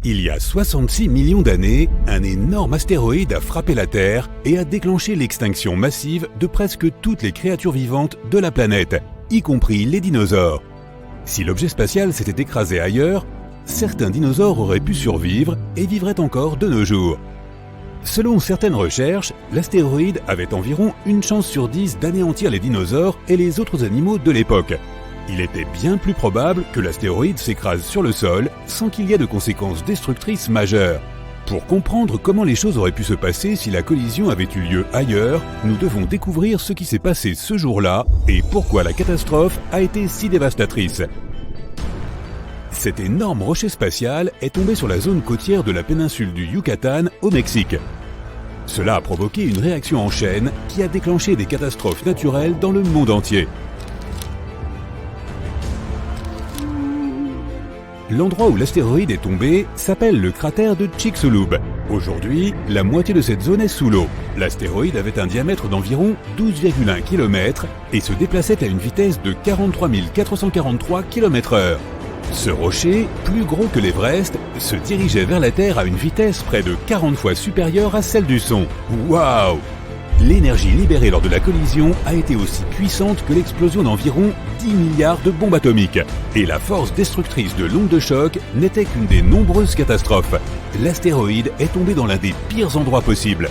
Il y a 66 millions d'années, un énorme astéroïde a frappé la Terre et a déclenché l'extinction massive de presque toutes les créatures vivantes de la planète, y compris les dinosaures. Si l'objet spatial s'était écrasé ailleurs, certains dinosaures auraient pu survivre et vivraient encore de nos jours. Selon certaines recherches, l'astéroïde avait environ une chance sur 10 d'anéantir les dinosaures et les autres animaux de l'époque. Il était bien plus probable que l'astéroïde s'écrase sur le sol sans qu'il y ait de conséquences destructrices majeures. Pour comprendre comment les choses auraient pu se passer si la collision avait eu lieu ailleurs, nous devons découvrir ce qui s'est passé ce jour-là et pourquoi la catastrophe a été si dévastatrice. Cet énorme rocher spatial est tombé sur la zone côtière de la péninsule du Yucatan au Mexique. Cela a provoqué une réaction en chaîne qui a déclenché des catastrophes naturelles dans le monde entier. L'endroit où l'astéroïde est tombé s'appelle le cratère de Chicxulub. Aujourd'hui, la moitié de cette zone est sous l'eau. L'astéroïde avait un diamètre d'environ 12,1 km et se déplaçait à une vitesse de 43 443 km/h. Ce rocher, plus gros que l'Everest, se dirigeait vers la Terre à une vitesse près de 40 fois supérieure à celle du son. Waouh! L'énergie libérée lors de la collision a été aussi puissante que l'explosion d'environ 10 milliards de bombes atomiques. Et la force destructrice de l'onde de choc n'était qu'une des nombreuses catastrophes. L'astéroïde est tombé dans l'un des pires endroits possibles.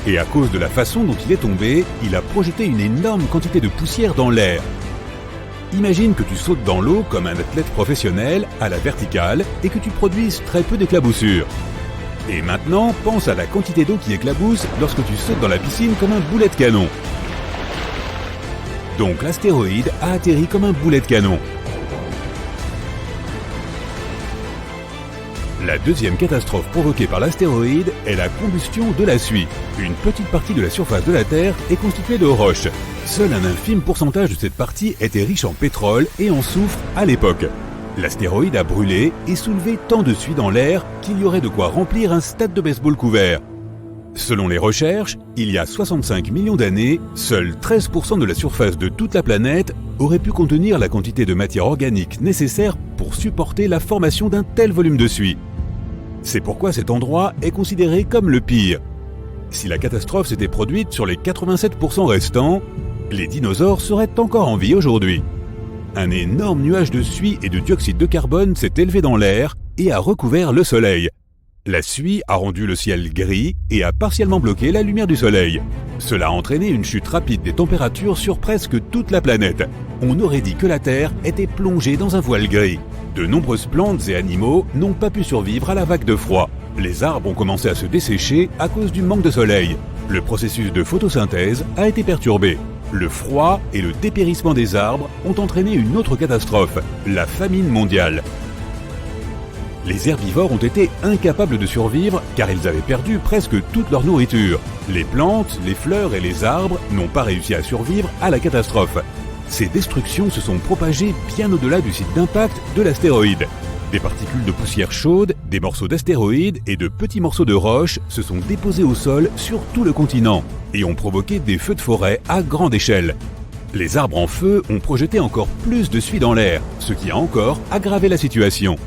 Et à cause de la façon dont il est tombé, il a projeté une énorme quantité de poussière dans l'air. Imagine que tu sautes dans l'eau comme un athlète professionnel à la verticale et que tu produises très peu d'éclaboussures. Et maintenant, pense à la quantité d'eau qui éclabousse lorsque tu sautes dans la piscine comme un boulet de canon. Donc l'astéroïde a atterri comme un boulet de canon. La deuxième catastrophe provoquée par l'astéroïde est la combustion de la suie. Une petite partie de la surface de la Terre est constituée de roches. Seul un infime pourcentage de cette partie était riche en pétrole et en soufre à l'époque. L'astéroïde a brûlé et soulevé tant de suie dans l'air qu'il y aurait de quoi remplir un stade de baseball couvert. Selon les recherches, il y a 65 millions d'années, seuls 13% de la surface de toute la planète aurait pu contenir la quantité de matière organique nécessaire pour supporter la formation d'un tel volume de suie. C'est pourquoi cet endroit est considéré comme le pire. Si la catastrophe s'était produite sur les 87% restants, les dinosaures seraient encore en vie aujourd'hui. Un énorme nuage de suie et de dioxyde de carbone s'est élevé dans l'air et a recouvert le Soleil. La suie a rendu le ciel gris et a partiellement bloqué la lumière du Soleil. Cela a entraîné une chute rapide des températures sur presque toute la planète. On aurait dit que la Terre était plongée dans un voile gris. De nombreuses plantes et animaux n'ont pas pu survivre à la vague de froid. Les arbres ont commencé à se dessécher à cause du manque de soleil. Le processus de photosynthèse a été perturbé. Le froid et le dépérissement des arbres ont entraîné une autre catastrophe, la famine mondiale. Les herbivores ont été incapables de survivre car ils avaient perdu presque toute leur nourriture. Les plantes, les fleurs et les arbres n'ont pas réussi à survivre à la catastrophe. Ces destructions se sont propagées bien au-delà du site d'impact de l'astéroïde. Des particules de poussière chaude, des morceaux d'astéroïdes et de petits morceaux de roches se sont déposés au sol sur tout le continent et ont provoqué des feux de forêt à grande échelle. Les arbres en feu ont projeté encore plus de suie dans l'air, ce qui a encore aggravé la situation.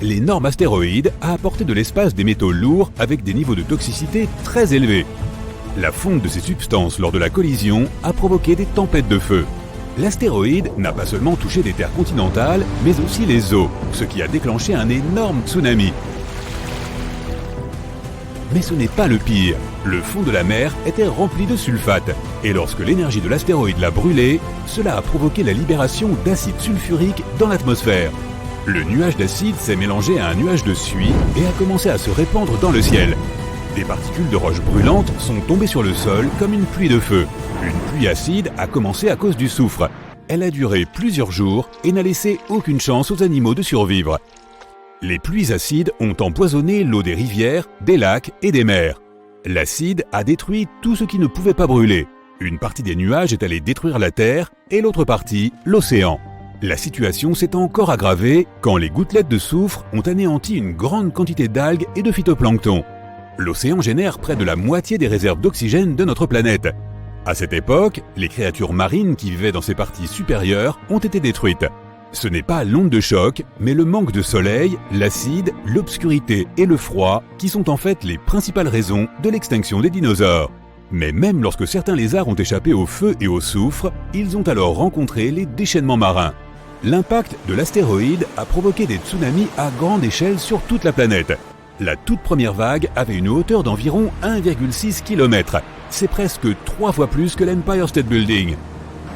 L'énorme astéroïde a apporté de l'espace des métaux lourds avec des niveaux de toxicité très élevés. La fonte de ces substances lors de la collision a provoqué des tempêtes de feu. L'astéroïde n'a pas seulement touché des terres continentales, mais aussi les eaux, ce qui a déclenché un énorme tsunami. Mais ce n'est pas le pire. Le fond de la mer était rempli de sulfate, et lorsque l'énergie de l'astéroïde l'a brûlé, cela a provoqué la libération d'acide sulfurique dans l'atmosphère. Le nuage d'acide s'est mélangé à un nuage de suie et a commencé à se répandre dans le ciel. Des particules de roches brûlantes sont tombées sur le sol comme une pluie de feu. Une pluie acide a commencé à cause du soufre. Elle a duré plusieurs jours et n'a laissé aucune chance aux animaux de survivre. Les pluies acides ont empoisonné l'eau des rivières, des lacs et des mers. L'acide a détruit tout ce qui ne pouvait pas brûler. Une partie des nuages est allée détruire la Terre et l'autre partie, l'océan. La situation s'est encore aggravée quand les gouttelettes de soufre ont anéanti une grande quantité d'algues et de phytoplancton. L'océan génère près de la moitié des réserves d'oxygène de notre planète. À cette époque, les créatures marines qui vivaient dans ses parties supérieures ont été détruites. Ce n'est pas l'onde de choc, mais le manque de soleil, l'acide, l'obscurité et le froid qui sont en fait les principales raisons de l'extinction des dinosaures. Mais même lorsque certains lézards ont échappé au feu et au soufre, ils ont alors rencontré les déchaînements marins. L'impact de l'astéroïde a provoqué des tsunamis à grande échelle sur toute la planète. La toute première vague avait une hauteur d'environ 1,6 km. C'est presque 3 fois plus que l'Empire State Building.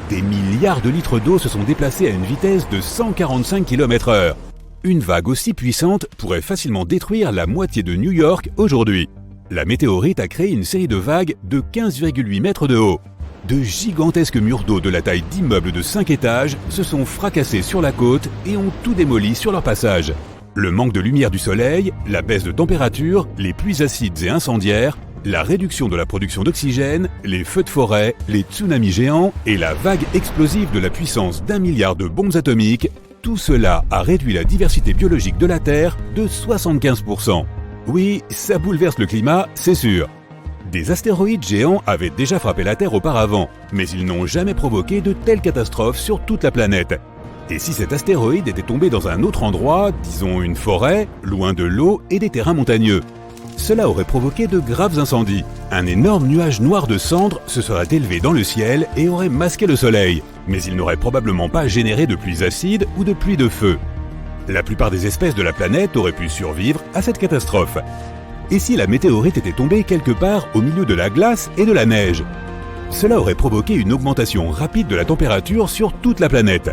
Des milliards de litres d'eau se sont déplacés à une vitesse de 145 km/h. Une vague aussi puissante pourrait facilement détruire la moitié de New York aujourd'hui. La météorite a créé une série de vagues de 15,8 mètres de haut. De gigantesques murs d'eau de la taille d'immeubles de 5 étages se sont fracassés sur la côte et ont tout démoli sur leur passage. Le manque de lumière du soleil, la baisse de température, les pluies acides et incendiaires, la réduction de la production d'oxygène, les feux de forêt, les tsunamis géants et la vague explosive de la puissance d'1 milliard de bombes atomiques, tout cela a réduit la diversité biologique de la Terre de 75%. Oui, ça bouleverse le climat, c'est sûr. Des astéroïdes géants avaient déjà frappé la Terre auparavant, mais ils n'ont jamais provoqué de telles catastrophes sur toute la planète. Et si cet astéroïde était tombé dans un autre endroit, disons une forêt, loin de l'eau et des terrains montagneux? Cela aurait provoqué de graves incendies. Un énorme nuage noir de cendres se serait élevé dans le ciel et aurait masqué le soleil, mais il n'aurait probablement pas généré de pluies acides ou de pluies de feu. La plupart des espèces de la planète auraient pu survivre à cette catastrophe. Et si la météorite était tombée quelque part au milieu de la glace et de la neige? Cela aurait provoqué une augmentation rapide de la température sur toute la planète.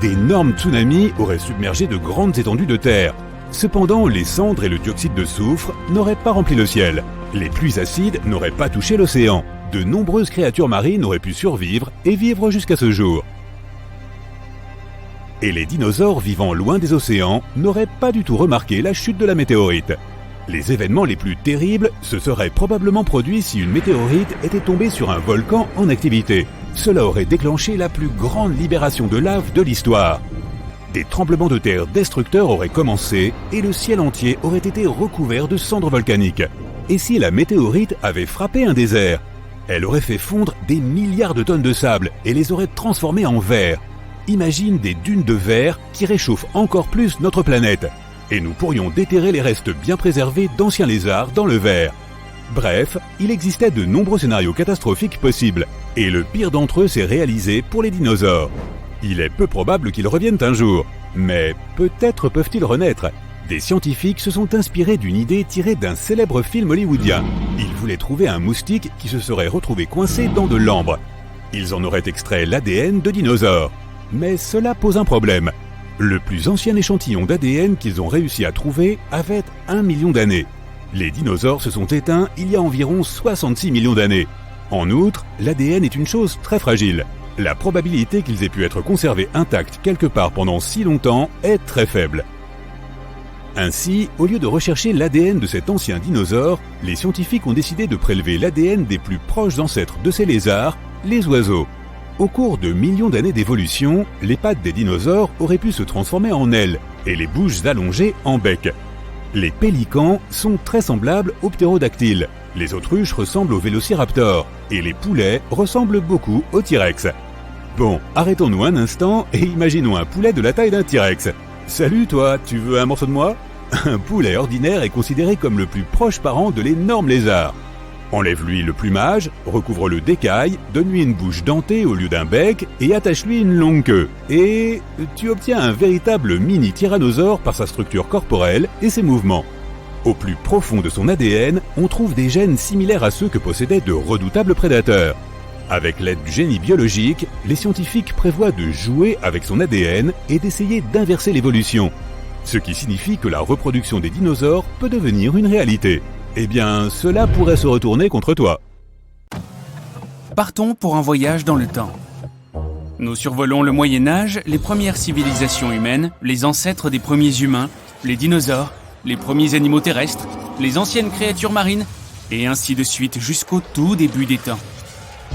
D'énormes tsunamis auraient submergé de grandes étendues de terre. Cependant, les cendres et le dioxyde de soufre n'auraient pas rempli le ciel. Les pluies acides n'auraient pas touché l'océan. De nombreuses créatures marines auraient pu survivre et vivre jusqu'à ce jour. Et les dinosaures vivant loin des océans n'auraient pas du tout remarqué la chute de la météorite. Les événements les plus terribles se seraient probablement produits si une météorite était tombée sur un volcan en activité. Cela aurait déclenché la plus grande libération de lave de l'histoire. Des tremblements de terre destructeurs auraient commencé et le ciel entier aurait été recouvert de cendres volcaniques. Et si la météorite avait frappé un désert? Elle aurait fait fondre des milliards de tonnes de sable et les aurait transformés en verre. Imagine des dunes de verre qui réchauffent encore plus notre planète. Et nous pourrions déterrer les restes bien préservés d'anciens lézards dans le verre. Bref, il existait de nombreux scénarios catastrophiques possibles, et le pire d'entre eux s'est réalisé pour les dinosaures. Il est peu probable qu'ils reviennent un jour, mais peut-être peuvent-ils renaître. Des scientifiques se sont inspirés d'une idée tirée d'un célèbre film hollywoodien. Ils voulaient trouver un moustique qui se serait retrouvé coincé dans de l'ambre. Ils en auraient extrait l'ADN de dinosaures. Mais cela pose un problème. Le plus ancien échantillon d'ADN qu'ils ont réussi à trouver avait 1 million d'années. Les dinosaures se sont éteints il y a environ 66 millions d'années. En outre, l'ADN est une chose très fragile. La probabilité qu'ils aient pu être conservés intacts quelque part pendant si longtemps est très faible. Ainsi, au lieu de rechercher l'ADN de cet ancien dinosaure, les scientifiques ont décidé de prélever l'ADN des plus proches ancêtres de ces lézards, les oiseaux. Au cours de millions d'années d'évolution, les pattes des dinosaures auraient pu se transformer en ailes et les bouches allongées en bec. Les pélicans sont très semblables aux ptérodactyles, les autruches ressemblent aux vélociraptors et les poulets ressemblent beaucoup aux T-Rex. Bon, arrêtons-nous un instant et imaginons un poulet de la taille d'un T-Rex. Salut toi, tu veux un morceau de moi? Un poulet ordinaire est considéré comme le plus proche parent de l'énorme lézard. Enlève-lui le plumage, recouvre-le d'écailles, donne-lui une bouche dentée au lieu d'un bec et attache-lui une longue queue. Et tu obtiens un véritable mini-tyrannosaure par sa structure corporelle et ses mouvements. Au plus profond de son ADN, on trouve des gènes similaires à ceux que possédaient de redoutables prédateurs. Avec l'aide du génie biologique, les scientifiques prévoient de jouer avec son ADN et d'essayer d'inverser l'évolution. Ce qui signifie que la reproduction des dinosaures peut devenir une réalité. Eh bien, cela pourrait se retourner contre toi. Partons pour un voyage dans le temps. Nous survolons le Moyen-Âge, les premières civilisations humaines, les ancêtres des premiers humains, les dinosaures, les premiers animaux terrestres, les anciennes créatures marines, et ainsi de suite jusqu'au tout début des temps.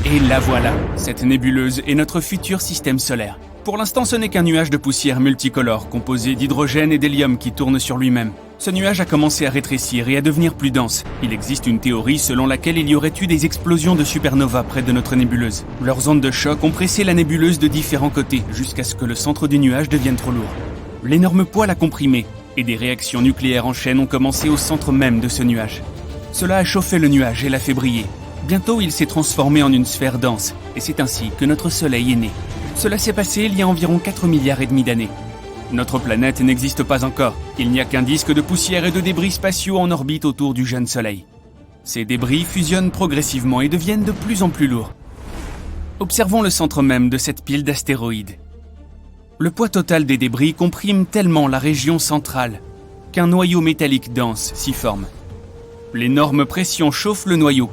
Et la voilà, cette nébuleuse est notre futur système solaire. Pour l'instant, ce n'est qu'un nuage de poussière multicolore composé d'hydrogène et d'hélium qui tourne sur lui-même. Ce nuage a commencé à rétrécir et à devenir plus dense. Il existe une théorie selon laquelle il y aurait eu des explosions de supernovas près de notre nébuleuse. Leurs ondes de choc ont pressé la nébuleuse de différents côtés jusqu'à ce que le centre du nuage devienne trop lourd. L'énorme poids l'a comprimé et des réactions nucléaires en chaîne ont commencé au centre même de ce nuage. Cela a chauffé le nuage et l'a fait briller. Bientôt, il s'est transformé en une sphère dense et c'est ainsi que notre Soleil est né. Cela s'est passé il y a environ 4,5 milliards d'années. Notre planète n'existe pas encore. Il n'y a qu'un disque de poussière et de débris spatiaux en orbite autour du jeune Soleil. Ces débris fusionnent progressivement et deviennent de plus en plus lourds. Observons le centre même de cette pile d'astéroïdes. Le poids total des débris comprime tellement la région centrale qu'un noyau métallique dense s'y forme. L'énorme pression chauffe le noyau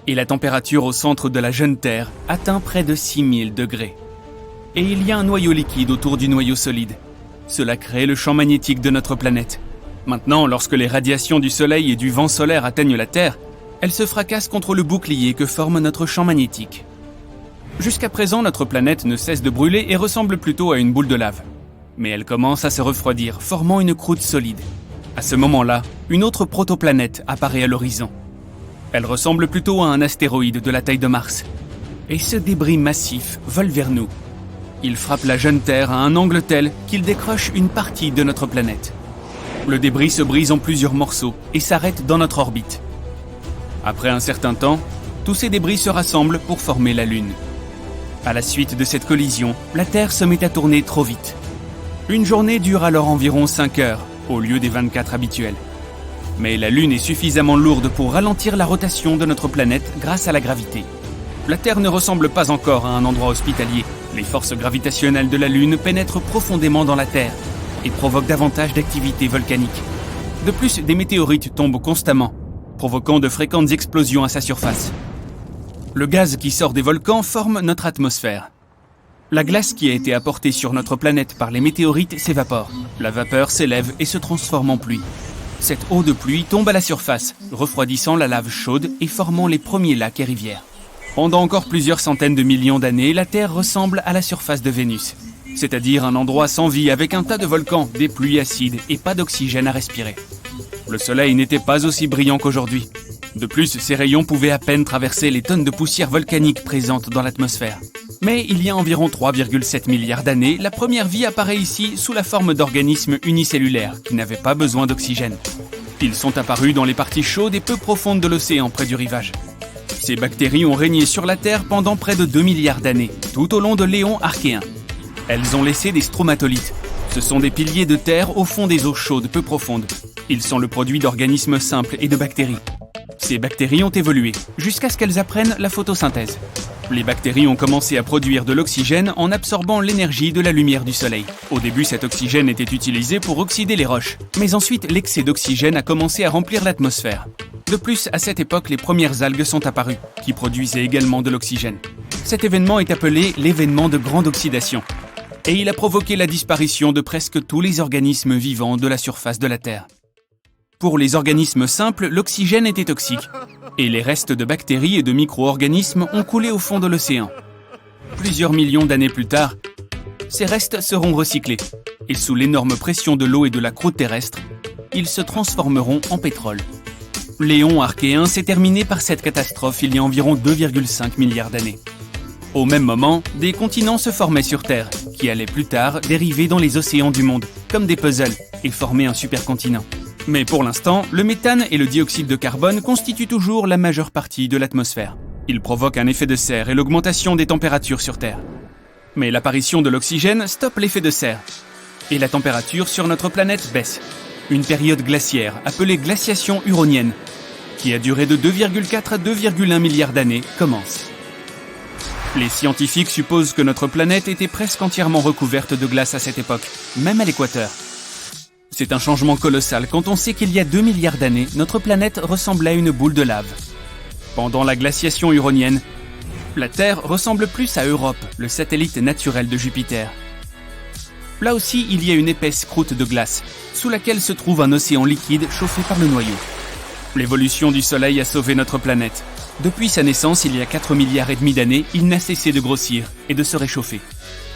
et la température au centre de la jeune Terre atteint près de 6000 degrés. Et il y a un noyau liquide autour du noyau solide. Cela crée le champ magnétique de notre planète. Maintenant, lorsque les radiations du Soleil et du vent solaire atteignent la Terre, elles se fracassent contre le bouclier que forme notre champ magnétique. Jusqu'à présent, notre planète ne cesse de brûler et ressemble plutôt à une boule de lave. Mais elle commence à se refroidir, formant une croûte solide. À ce moment-là, une autre protoplanète apparaît à l'horizon. Elle ressemble plutôt à un astéroïde de la taille de Mars. Et ce débris massif vole vers nous. Il frappe la jeune Terre à un angle tel qu'il décroche une partie de notre planète. Le débris se brise en plusieurs morceaux et s'arrête dans notre orbite. Après un certain temps, tous ces débris se rassemblent pour former la Lune. À la suite de cette collision, la Terre se met à tourner trop vite. Une journée dure alors environ 5 heures, au lieu des 24 habituelles. Mais la Lune est suffisamment lourde pour ralentir la rotation de notre planète grâce à la gravité. La Terre ne ressemble pas encore à un endroit hospitalier. Les forces gravitationnelles de la Lune pénètrent profondément dans la Terre et provoquent davantage d'activité volcanique. De plus, des météorites tombent constamment, provoquant de fréquentes explosions à sa surface. Le gaz qui sort des volcans forme notre atmosphère. La glace qui a été apportée sur notre planète par les météorites s'évapore. La vapeur s'élève et se transforme en pluie. Cette eau de pluie tombe à la surface, refroidissant la lave chaude et formant les premiers lacs et rivières. Pendant encore plusieurs centaines de millions d'années, la Terre ressemble à la surface de Vénus, c'est-à-dire un endroit sans vie avec un tas de volcans, des pluies acides et pas d'oxygène à respirer. Le Soleil n'était pas aussi brillant qu'aujourd'hui. De plus, ses rayons pouvaient à peine traverser les tonnes de poussière volcanique présentes dans l'atmosphère. Mais il y a environ 3,7 milliards d'années, la première vie apparaît ici sous la forme d'organismes unicellulaires qui n'avaient pas besoin d'oxygène. Ils sont apparus dans les parties chaudes et peu profondes de l'océan près du rivage. Ces bactéries ont régné sur la Terre pendant près de 2 milliards d'années, tout au long de l'éon archéen. Elles ont laissé des stromatolites. Ce sont des piliers de terre au fond des eaux chaudes peu profondes. Ils sont le produit d'organismes simples et de bactéries. Ces bactéries ont évolué, jusqu'à ce qu'elles apprennent la photosynthèse. Les bactéries ont commencé à produire de l'oxygène en absorbant l'énergie de la lumière du soleil. Au début, cet oxygène était utilisé pour oxyder les roches. Mais ensuite, l'excès d'oxygène a commencé à remplir l'atmosphère. De plus, à cette époque, les premières algues sont apparues, qui produisaient également de l'oxygène. Cet événement est appelé l'événement de grande oxydation. Et il a provoqué la disparition de presque tous les organismes vivants de la surface de la Terre. Pour les organismes simples, l'oxygène était toxique. Et les restes de bactéries et de micro-organismes ont coulé au fond de l'océan. Plusieurs millions d'années plus tard, ces restes seront recyclés. Et sous l'énorme pression de l'eau et de la croûte terrestre, ils se transformeront en pétrole. L'éon archéen s'est terminé par cette catastrophe il y a environ 2,5 milliards d'années. Au même moment, des continents se formaient sur Terre, qui allaient plus tard dériver dans les océans du monde, comme des puzzles, et former un supercontinent. Mais pour l'instant, le méthane et le dioxyde de carbone constituent toujours la majeure partie de l'atmosphère. Ils provoquent un effet de serre et l'augmentation des températures sur Terre. Mais l'apparition de l'oxygène stoppe l'effet de serre. Et la température sur notre planète baisse. Une période glaciaire, appelée glaciation huronienne, qui a duré de 2,4 à 2,1 milliards d'années, commence. Les scientifiques supposent que notre planète était presque entièrement recouverte de glace à cette époque, même à l'équateur. C'est un changement colossal quand on sait qu'il y a 2 milliards d'années, notre planète ressemblait à une boule de lave. Pendant la glaciation huronienne, la Terre ressemble plus à Europe, le satellite naturel de Jupiter. Là aussi, il y a une épaisse croûte de glace, sous laquelle se trouve un océan liquide chauffé par le noyau. L'évolution du Soleil a sauvé notre planète. Depuis sa naissance, il y a 4 milliards et demi d'années, il n'a cessé de grossir et de se réchauffer.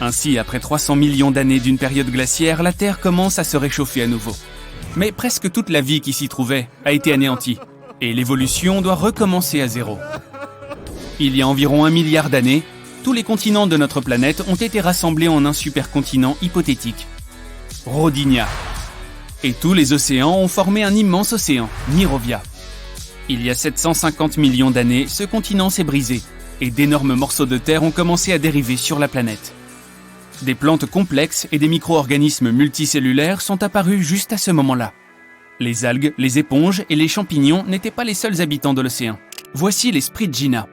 Ainsi, après 300 millions d'années d'une période glaciaire, la Terre commence à se réchauffer à nouveau. Mais presque toute la vie qui s'y trouvait a été anéantie, et l'évolution doit recommencer à zéro. Il y a environ 1 milliard d'années, tous les continents de notre planète ont été rassemblés en un supercontinent hypothétique, Rodinia. Et tous les océans ont formé un immense océan, Mirovia. Il y a 750 millions d'années, ce continent s'est brisé, et d'énormes morceaux de terre ont commencé à dériver sur la planète. Des plantes complexes et des micro-organismes multicellulaires sont apparus juste à ce moment-là. Les algues, les éponges et les champignons n'étaient pas les seuls habitants de l'océan. Voici les Spriggina.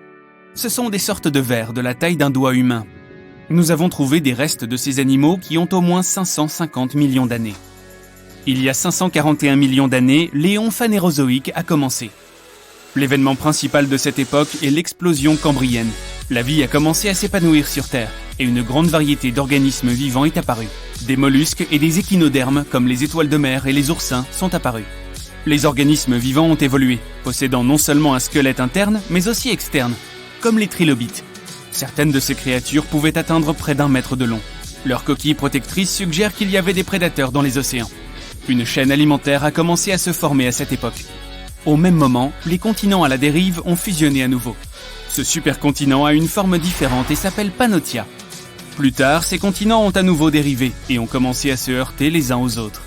Ce sont des sortes de vers de la taille d'un doigt humain. Nous avons trouvé des restes de ces animaux qui ont au moins 550 millions d'années. Il y a 541 millions d'années, l'éon phanérozoïque a commencé. L'événement principal de cette époque est l'explosion cambrienne. La vie a commencé à s'épanouir sur Terre, et une grande variété d'organismes vivants est apparue. Des mollusques et des échinodermes, comme les étoiles de mer et les oursins, sont apparus. Les organismes vivants ont évolué, possédant non seulement un squelette interne, mais aussi externe, comme les trilobites. Certaines de ces créatures pouvaient atteindre près d'1 mètre de long. Leur coquille protectrice suggère qu'il y avait des prédateurs dans les océans. Une chaîne alimentaire a commencé à se former à cette époque. Au même moment, les continents à la dérive ont fusionné à nouveau. Ce supercontinent a une forme différente et s'appelle Pannotia. Plus tard, ces continents ont à nouveau dérivé et ont commencé à se heurter les uns aux autres.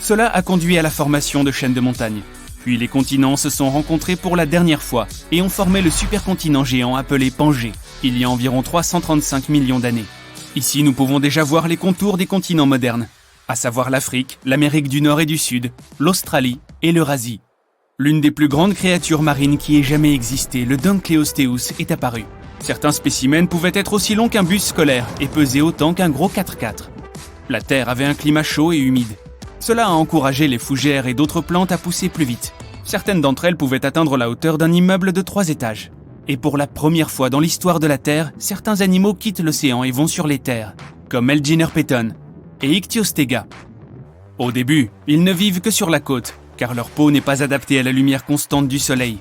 Cela a conduit à la formation de chaînes de montagnes. Puis les continents se sont rencontrés pour la dernière fois et ont formé le supercontinent géant appelé Pangée, il y a environ 335 millions d'années. Ici, nous pouvons déjà voir les contours des continents modernes, à savoir l'Afrique, l'Amérique du Nord et du Sud, l'Australie et l'Eurasie. L'une des plus grandes créatures marines qui ait jamais existé, le Dunkleosteus, est apparue. Certains spécimens pouvaient être aussi longs qu'un bus scolaire et peser autant qu'un gros 4x4. La Terre avait un climat chaud et humide. Cela a encouragé les fougères et d'autres plantes à pousser plus vite. Certaines d'entre elles pouvaient atteindre la hauteur d'un immeuble de 3 étages. Et pour la première fois dans l'histoire de la Terre, certains animaux quittent l'océan et vont sur les terres, comme Elginer-Péton et Ichthyostega. Au début, ils ne vivent que sur la côte, car leur peau n'est pas adaptée à la lumière constante du soleil.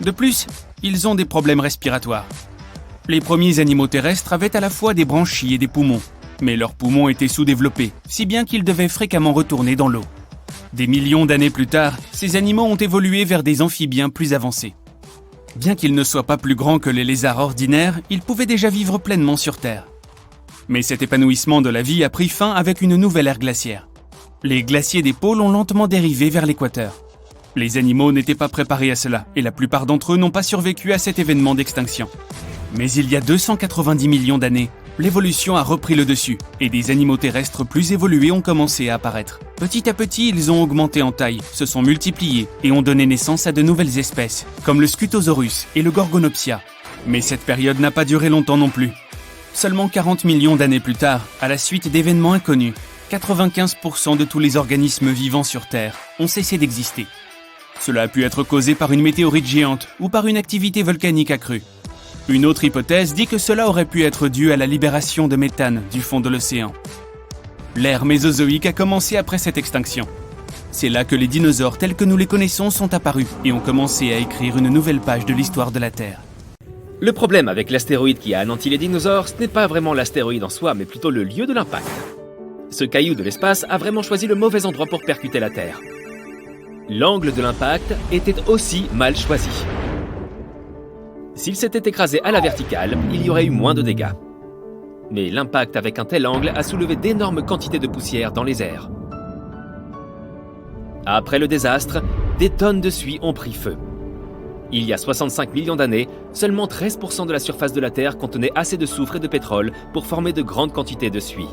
De plus, ils ont des problèmes respiratoires. Les premiers animaux terrestres avaient à la fois des branchies et des poumons, mais leurs poumons étaient sous-développés, si bien qu'ils devaient fréquemment retourner dans l'eau. Des millions d'années plus tard, ces animaux ont évolué vers des amphibiens plus avancés. Bien qu'ils ne soient pas plus grands que les lézards ordinaires, ils pouvaient déjà vivre pleinement sur Terre. Mais cet épanouissement de la vie a pris fin avec une nouvelle ère glaciaire. Les glaciers des pôles ont lentement dérivé vers l'équateur. Les animaux n'étaient pas préparés à cela, et la plupart d'entre eux n'ont pas survécu à cet événement d'extinction. Mais il y a 290 millions d'années, l'évolution a repris le dessus, et des animaux terrestres plus évolués ont commencé à apparaître. Petit à petit, ils ont augmenté en taille, se sont multipliés, et ont donné naissance à de nouvelles espèces, comme le Scutosaurus et le Gorgonopsia. Mais cette période n'a pas duré longtemps non plus. Seulement 40 millions d'années plus tard, à la suite d'événements inconnus, 95% de tous les organismes vivants sur Terre ont cessé d'exister. Cela a pu être causé par une météorite géante ou par une activité volcanique accrue. Une autre hypothèse dit que cela aurait pu être dû à la libération de méthane du fond de l'océan. L'ère mésozoïque a commencé après cette extinction. C'est là que les dinosaures tels que nous les connaissons sont apparus et ont commencé à écrire une nouvelle page de l'histoire de la Terre. Le problème avec l'astéroïde qui a anéanti les dinosaures, ce n'est pas vraiment l'astéroïde en soi, mais plutôt le lieu de l'impact. Ce caillou de l'espace a vraiment choisi le mauvais endroit pour percuter la Terre. L'angle de l'impact était aussi mal choisi. S'il s'était écrasé à la verticale, il y aurait eu moins de dégâts. Mais l'impact avec un tel angle a soulevé d'énormes quantités de poussière dans les airs. Après le désastre, des tonnes de suie ont pris feu. Il y a 65 millions d'années, seulement 13% de la surface de la Terre contenait assez de soufre et de pétrole pour former de grandes quantités de suie.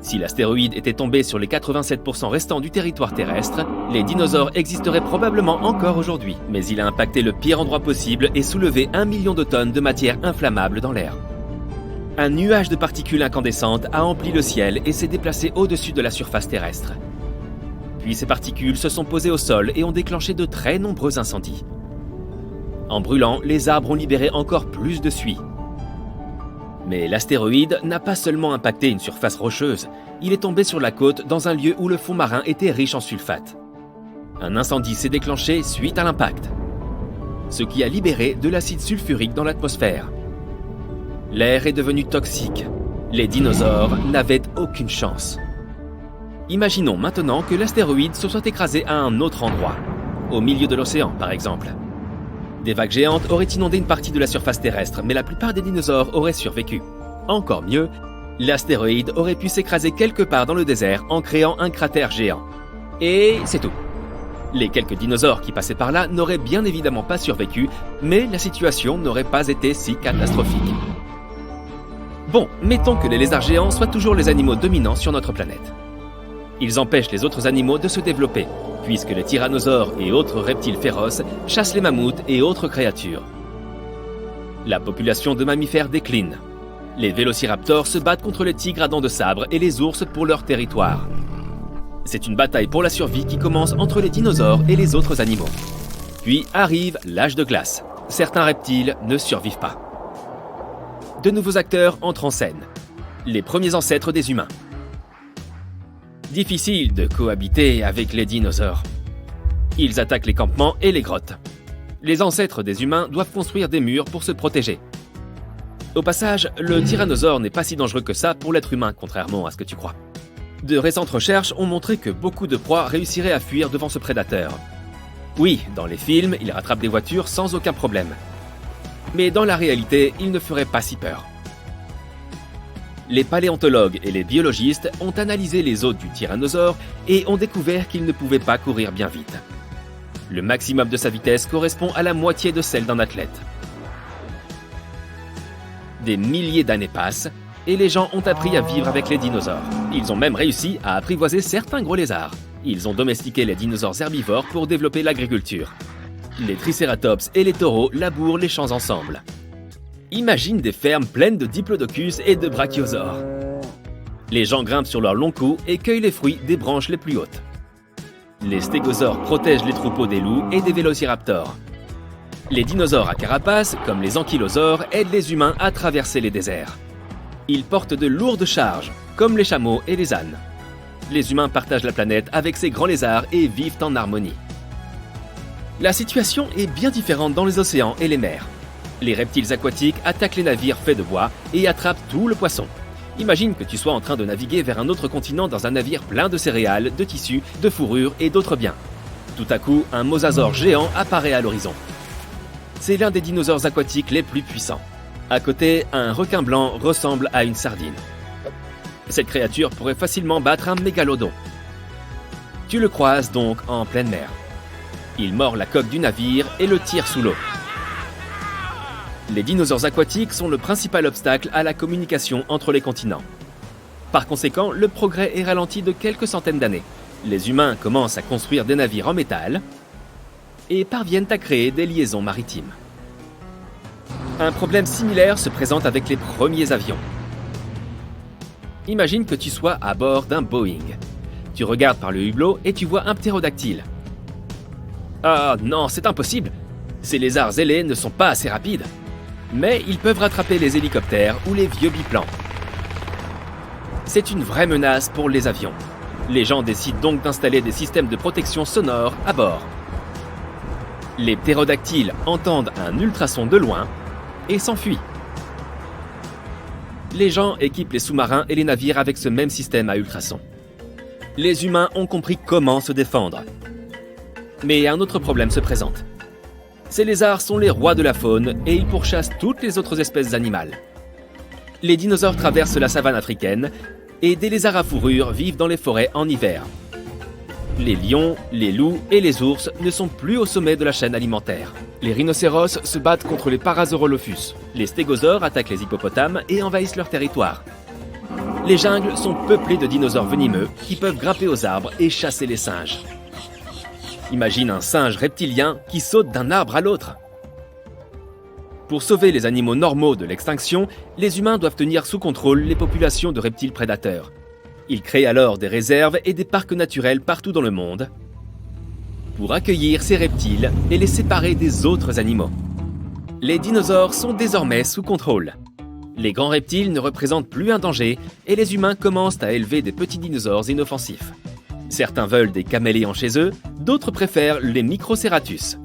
Si l'astéroïde était tombé sur les 87% restants du territoire terrestre, les dinosaures existeraient probablement encore aujourd'hui. Mais il a impacté le pire endroit possible et soulevé 1 million de tonnes de matière inflammable dans l'air. Un nuage de particules incandescentes a empli le ciel et s'est déplacé au-dessus de la surface terrestre. Puis ces particules se sont posées au sol et ont déclenché de très nombreux incendies. En brûlant, les arbres ont libéré encore plus de suie. Mais l'astéroïde n'a pas seulement impacté une surface rocheuse, il est tombé sur la côte dans un lieu où le fond marin était riche en sulfate. Un incendie s'est déclenché suite à l'impact, ce qui a libéré de l'acide sulfurique dans l'atmosphère. L'air est devenu toxique. Les dinosaures n'avaient aucune chance. Imaginons maintenant que l'astéroïde se soit écrasé à un autre endroit, au milieu de l'océan par exemple. Des vagues géantes auraient inondé une partie de la surface terrestre, mais la plupart des dinosaures auraient survécu. Encore mieux, l'astéroïde aurait pu s'écraser quelque part dans le désert en créant un cratère géant. Et c'est tout. Les quelques dinosaures qui passaient par là n'auraient bien évidemment pas survécu, mais la situation n'aurait pas été si catastrophique. Bon, mettons que les lézards géants soient toujours les animaux dominants sur notre planète. Ils empêchent les autres animaux de se développer, puisque les tyrannosaures et autres reptiles féroces chassent les mammouths et autres créatures. La population de mammifères décline. Les vélociraptors se battent contre les tigres à dents de sabre et les ours pour leur territoire. C'est une bataille pour la survie qui commence entre les dinosaures et les autres animaux. Puis arrive l'âge de glace. Certains reptiles ne survivent pas. De nouveaux acteurs entrent en scène. Les premiers ancêtres des humains. Difficile de cohabiter avec les dinosaures. Ils attaquent les campements et les grottes. Les ancêtres des humains doivent construire des murs pour se protéger. Au passage, le tyrannosaure n'est pas si dangereux que ça pour l'être humain, contrairement à ce que tu crois. De récentes recherches ont montré que beaucoup de proies réussiraient à fuir devant ce prédateur. Oui, dans les films, il rattrape des voitures sans aucun problème. Mais dans la réalité, il ne ferait pas si peur. Les paléontologues et les biologistes ont analysé les os du tyrannosaure et ont découvert qu'il ne pouvait pas courir bien vite. Le maximum de sa vitesse correspond à la moitié de celle d'un athlète. Des milliers d'années passent et les gens ont appris à vivre avec les dinosaures. Ils ont même réussi à apprivoiser certains gros lézards. Ils ont domestiqué les dinosaures herbivores pour développer l'agriculture. Les tricératops et les taureaux labourent les champs ensemble. Imagine des fermes pleines de diplodocus et de brachiosaures. Les gens grimpent sur leurs longs coups et cueillent les fruits des branches les plus hautes. Les stégosaures protègent les troupeaux des loups et des vélociraptors. Les dinosaures à carapace, comme les ankylosaures, aident les humains à traverser les déserts. Ils portent de lourdes charges, comme les chameaux et les ânes. Les humains partagent la planète avec ces grands lézards et vivent en harmonie. La situation est bien différente dans les océans et les mers. Les reptiles aquatiques attaquent les navires faits de bois et attrapent tout le poisson. Imagine que tu sois en train de naviguer vers un autre continent dans un navire plein de céréales, de tissus, de fourrures et d'autres biens. Tout à coup, un mosasaure géant apparaît à l'horizon. C'est l'un des dinosaures aquatiques les plus puissants. À côté, un requin blanc ressemble à une sardine. Cette créature pourrait facilement battre un mégalodon. Tu le croises donc en pleine mer. Il mord la coque du navire et le tire sous l'eau. Les dinosaures aquatiques sont le principal obstacle à la communication entre les continents. Par conséquent, le progrès est ralenti de quelques centaines d'années. Les humains commencent à construire des navires en métal et parviennent à créer des liaisons maritimes. Un problème similaire se présente avec les premiers avions. Imagine que tu sois à bord d'un Boeing. Tu regardes par le hublot et tu vois un ptérodactyle. Ah non, c'est impossible! Ces lézards ailés ne sont pas assez rapides. Mais ils peuvent rattraper les hélicoptères ou les vieux biplans. C'est une vraie menace pour les avions. Les gens décident donc d'installer des systèmes de protection sonore à bord. Les ptérodactyles entendent un ultrason de loin et s'enfuient. Les gens équipent les sous-marins et les navires avec ce même système à ultrasons. Les humains ont compris comment se défendre. Mais un autre problème se présente. Ces lézards sont les rois de la faune et ils pourchassent toutes les autres espèces animales. Les dinosaures traversent la savane africaine et des lézards à fourrure vivent dans les forêts en hiver. Les lions, les loups et les ours ne sont plus au sommet de la chaîne alimentaire. Les rhinocéros se battent contre les Parasaurolophus. Les stégosaures attaquent les hippopotames et envahissent leur territoire. Les jungles sont peuplées de dinosaures venimeux qui peuvent grimper aux arbres et chasser les singes. Imagine un singe reptilien qui saute d'un arbre à l'autre. Pour sauver les animaux normaux de l'extinction, les humains doivent tenir sous contrôle les populations de reptiles prédateurs. Ils créent alors des réserves et des parcs naturels partout dans le monde pour accueillir ces reptiles et les séparer des autres animaux. Les dinosaures sont désormais sous contrôle. Les grands reptiles ne représentent plus un danger et les humains commencent à élever des petits dinosaures inoffensifs. Certains veulent des caméléons chez eux, d'autres préfèrent les Microceratus.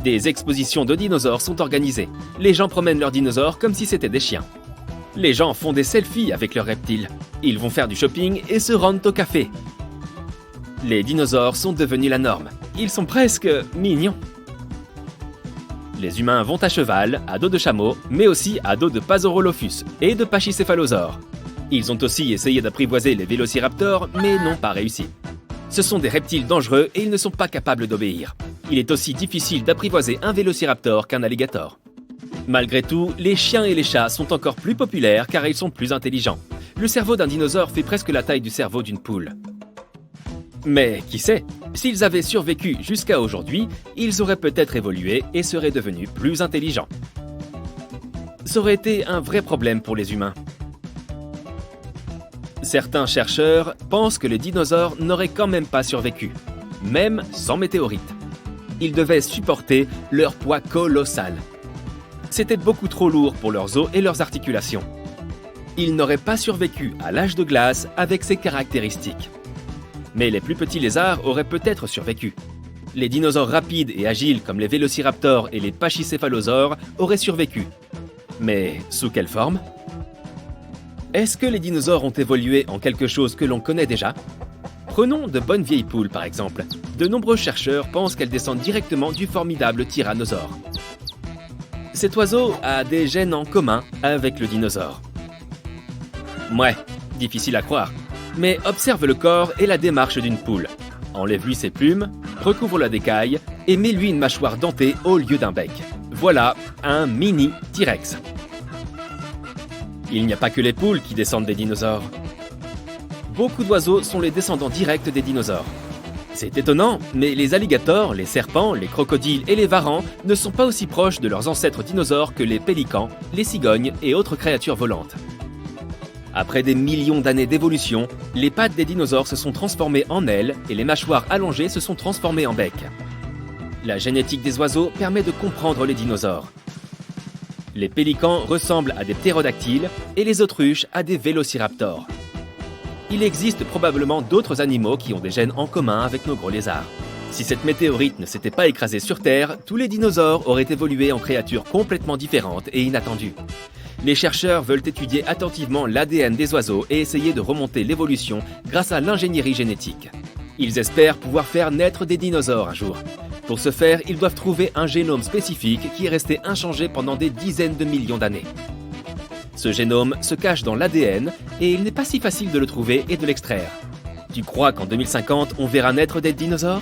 Des expositions de dinosaures sont organisées. Les gens promènent leurs dinosaures comme si c'était des chiens. Les gens font des selfies avec leurs reptiles. Ils vont faire du shopping et se rendent au café. Les dinosaures sont devenus la norme. Ils sont presque mignons. Les humains vont à cheval, à dos de chameau, mais aussi à dos de Pasaurolophus et de Pachycéphalosaures. Ils ont aussi essayé d'apprivoiser les vélociraptors, mais n'ont pas réussi. Ce sont des reptiles dangereux et ils ne sont pas capables d'obéir. Il est aussi difficile d'apprivoiser un vélociraptor qu'un alligator. Malgré tout, les chiens et les chats sont encore plus populaires car ils sont plus intelligents. Le cerveau d'un dinosaure fait presque la taille du cerveau d'une poule. Mais qui sait, s'ils avaient survécu jusqu'à aujourd'hui, ils auraient peut-être évolué et seraient devenus plus intelligents. Ça aurait été un vrai problème pour les humains. Certains chercheurs pensent que les dinosaures n'auraient quand même pas survécu, même sans météorite. Ils devaient supporter leur poids colossal. C'était beaucoup trop lourd pour leurs os et leurs articulations. Ils n'auraient pas survécu à l'âge de glace avec ces caractéristiques. Mais les plus petits lézards auraient peut-être survécu. Les dinosaures rapides et agiles comme les vélociraptors et les pachycéphalosaures auraient survécu. Mais sous quelle forme ? Est-ce que les dinosaures ont évolué en quelque chose que l'on connaît déjà ? Prenons de bonnes vieilles poules par exemple. De nombreux chercheurs pensent qu'elles descendent directement du formidable tyrannosaure. Cet oiseau a des gènes en commun avec le dinosaure. Ouais, difficile à croire. Mais observe le corps et la démarche d'une poule. Enlève-lui ses plumes, recouvre-la d'écailles et mets-lui une mâchoire dentée au lieu d'un bec. Voilà un mini T-Rex. Il n'y a pas que les poules qui descendent des dinosaures. Beaucoup d'oiseaux sont les descendants directs des dinosaures. C'est étonnant, mais les alligators, les serpents, les crocodiles et les varans ne sont pas aussi proches de leurs ancêtres dinosaures que les pélicans, les cigognes et autres créatures volantes. Après des millions d'années d'évolution, les pattes des dinosaures se sont transformées en ailes et les mâchoires allongées se sont transformées en bec. La génétique des oiseaux permet de comprendre les dinosaures. Les pélicans ressemblent à des ptérodactyles et les autruches à des vélociraptors. Il existe probablement d'autres animaux qui ont des gènes en commun avec nos gros lézards. Si cette météorite ne s'était pas écrasée sur Terre, tous les dinosaures auraient évolué en créatures complètement différentes et inattendues. Les chercheurs veulent étudier attentivement l'ADN des oiseaux et essayer de remonter l'évolution grâce à l'ingénierie génétique. Ils espèrent pouvoir faire naître des dinosaures un jour. Pour ce faire, ils doivent trouver un génome spécifique qui est resté inchangé pendant des dizaines de millions d'années. Ce génome se cache dans l'ADN et il n'est pas si facile de le trouver et de l'extraire. Tu crois qu'en 2050, on verra naître des dinosaures ?